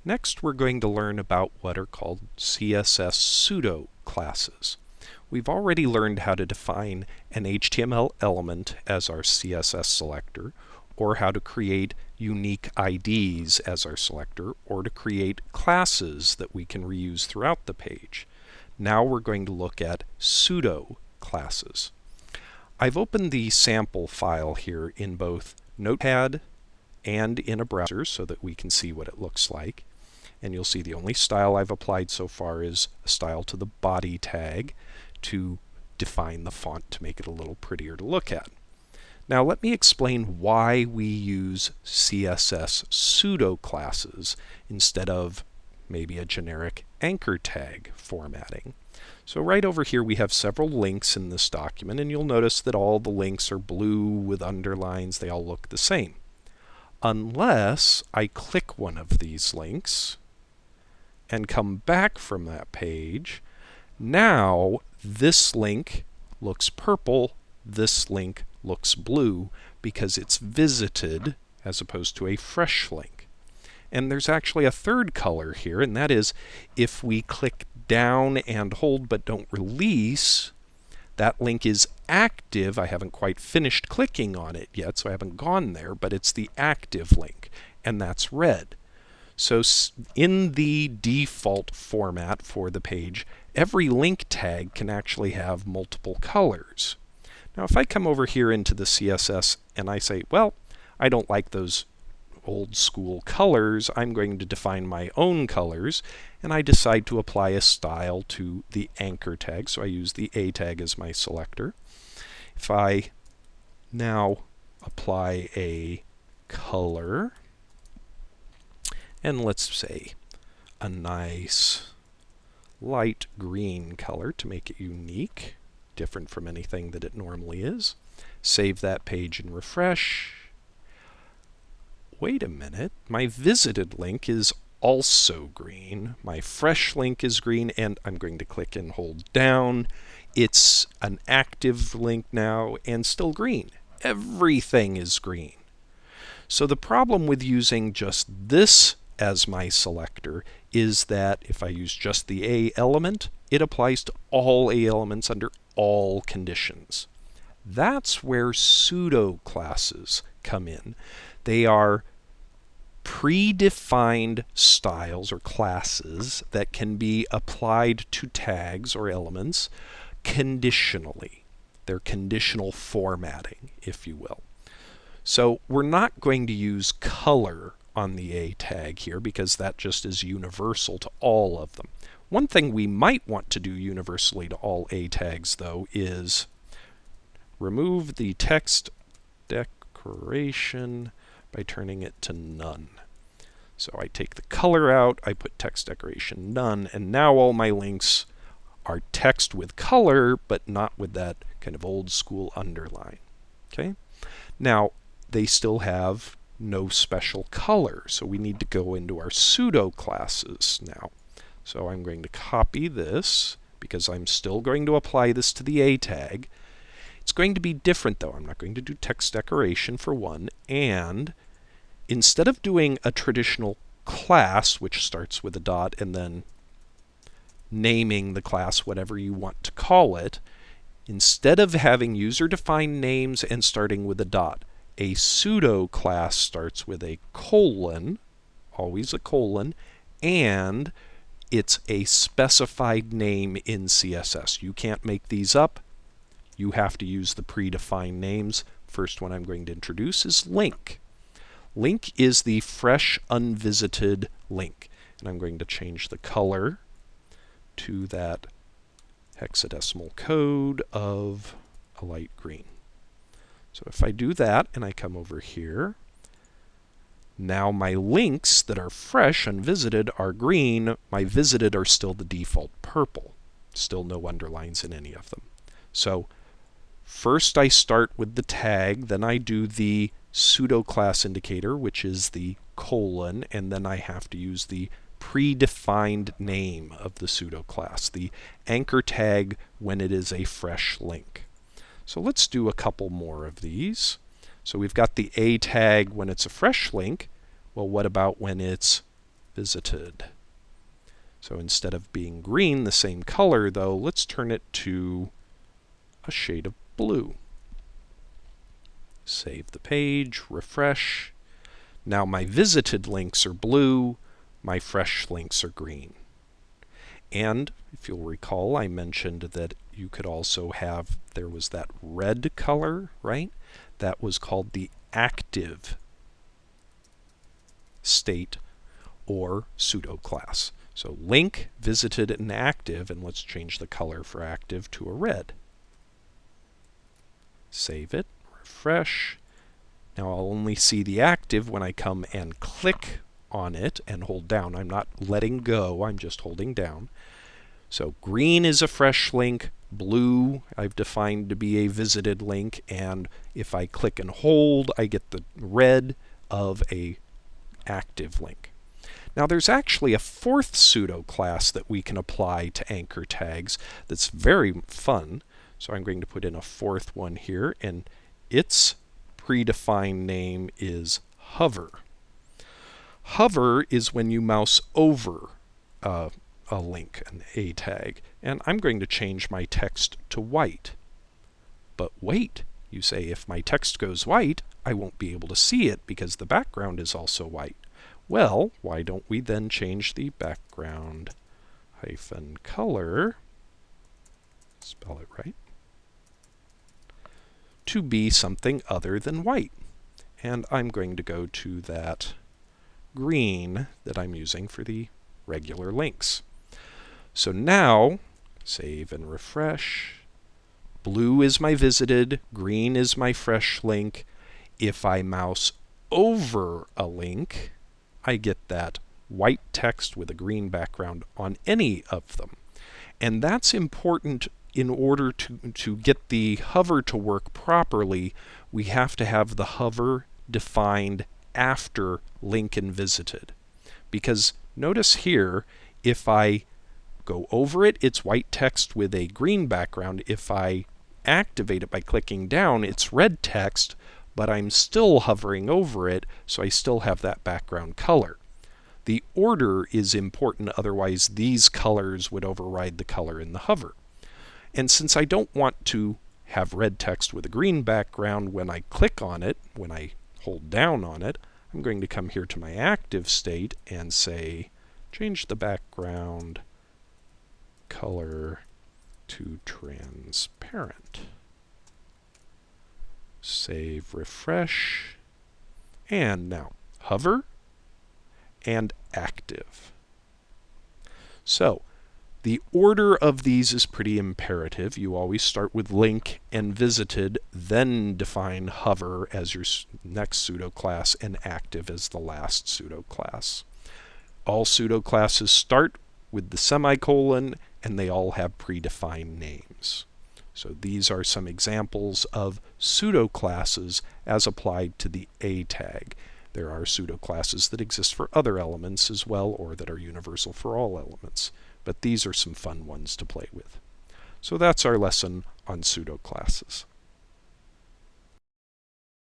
Next, we're going to learn about what are called CSS pseudo-classes. We've already learned how to define an HTML element as our CSS selector, or how to create unique IDs as our selector, or to create classes that we can reuse throughout the page. Now we're going to look at pseudo-classes. I've opened the sample file here in both Notepad and in a browser so that we can see what it looks like. And you'll see the only style I've applied so far is a style to the body tag to define the font to make it a little prettier to look at. Now let me explain why we use CSS pseudo-classes instead of maybe a generic anchor tag formatting. So right over here we have several links in this document, and you'll notice that all the links are blue with underlines. They all look the same. Unless I click one of these links and come back from that page, now this link looks purple, this link looks blue because it's visited as opposed to a fresh link. And there's actually a third color here, and that is if we click down and hold but don't release, that link is active. I haven't quite finished clicking on it yet, so I haven't gone there, but it's the active link, and that's red. So in the default format for the page, every link tag can actually have multiple colors. Now if I come over here into the CSS and I say, well, I don't like those old school colors, I'm going to define my own colors, and I decide to apply a style to the anchor tag, so I use the A tag as my selector. If I now apply a color, and let's say a nice light green color to make it unique, different from anything that it normally is. Save that page and refresh. Wait a minute, my visited link is also green. My fresh link is green, and I'm going to click and hold down. It's an active link now and still green. Everything is green. So the problem with using just this as my selector is that if I use just the A element, it applies to all A elements under all conditions. That's where pseudo-classes come in. They are predefined styles or classes that can be applied to tags or elements conditionally. They're conditional formatting, if you will. So we're not going to use color on the A tag here because that just is universal to all of them. One thing we might want to do universally to all A tags, though, is remove the text decoration by turning it to none. So I take the color out, I put text decoration none, and now all my links are text with color, but not with that kind of old school underline. Okay? Now, they still have no special color, so we need to go into our pseudo classes now. So I'm going to copy this because I'm still going to apply this to the A tag. It's going to be different though. I'm not going to do text decoration for one, and instead of doing a traditional class, which starts with a dot and then naming the class whatever you want to call it, instead of having user-defined names and starting with a dot, a pseudo class starts with a colon, always a colon, and it's a specified name in CSS. You can't make these up. You have to use the predefined names. First one I'm going to introduce is link. Link is the fresh, unvisited link. And I'm going to change the color to that hexadecimal code of a light green. So if I do that and I come over here, now my links that are fresh, unvisited, are green. My visited are still the default purple. Still no underlines in any of them. So first I start with the tag, then I do the pseudo class indicator, which is the colon, and then I have to use the predefined name of the pseudo class, the anchor tag when it is a fresh link. So let's do a couple more of these. So we've got the A tag when it's a fresh link. Well, what about when it's visited. So instead of being green, the same color though, let's turn it to a shade of blue. Save the page, refresh. Now my visited links are blue, my fresh links are green. And if you'll recall, I mentioned that you could also have, there was that red color, right? That was called the active state or pseudo-class. So link, visited, and active, and let's change the color for active to a red. Save it, refresh. Now I'll only see the active when I come and click on it and hold down. I'm not letting go, I'm just holding down. So green is a fresh link, blue I've defined to be a visited link, and if I click and hold, I get the red of a active link. Now there's actually a fourth pseudo-class that we can apply to anchor tags that's very fun. So I'm going to put in a fourth one here, and its predefined name is hover. Hover is when you mouse over a link, a tag, and I'm going to change my text to white. But wait, you say, if my text goes white, I won't be able to see it because the background is also white. Well, why don't we then change the background hyphen color, spell it right, to be something other than white. And I'm going to go to that green that I'm using for the regular links. So now, save and refresh. Blue is my visited, green is my fresh link. If I mouse over a link, I get that white text with a green background on any of them. And that's important. In order to get the hover to work properly, we have to have the hover defined after link and visited. Because notice here, if I go over it, it's white text with a green background. If I activate it by clicking down, it's red text, but I'm still hovering over it, so I still have that background color. The order is important, otherwise these colors would override the color in the hover. And since I don't want to have red text with a green background when I click on it, when I hold down on it, I'm going to come here to my active state and say, change the background color to transparent. Save, refresh, and now hover and active. So the order of these is pretty imperative. You always start with link and visited, then define hover as your next pseudo-class and active as the last pseudo-class. All pseudo-classes start with the semicolon, and they all have predefined names. So these are some examples of pseudo-classes as applied to the A tag. There are pseudo-classes that exist for other elements as well, or that are universal for all elements. But these are some fun ones to play with. So that's our lesson on pseudo-classes.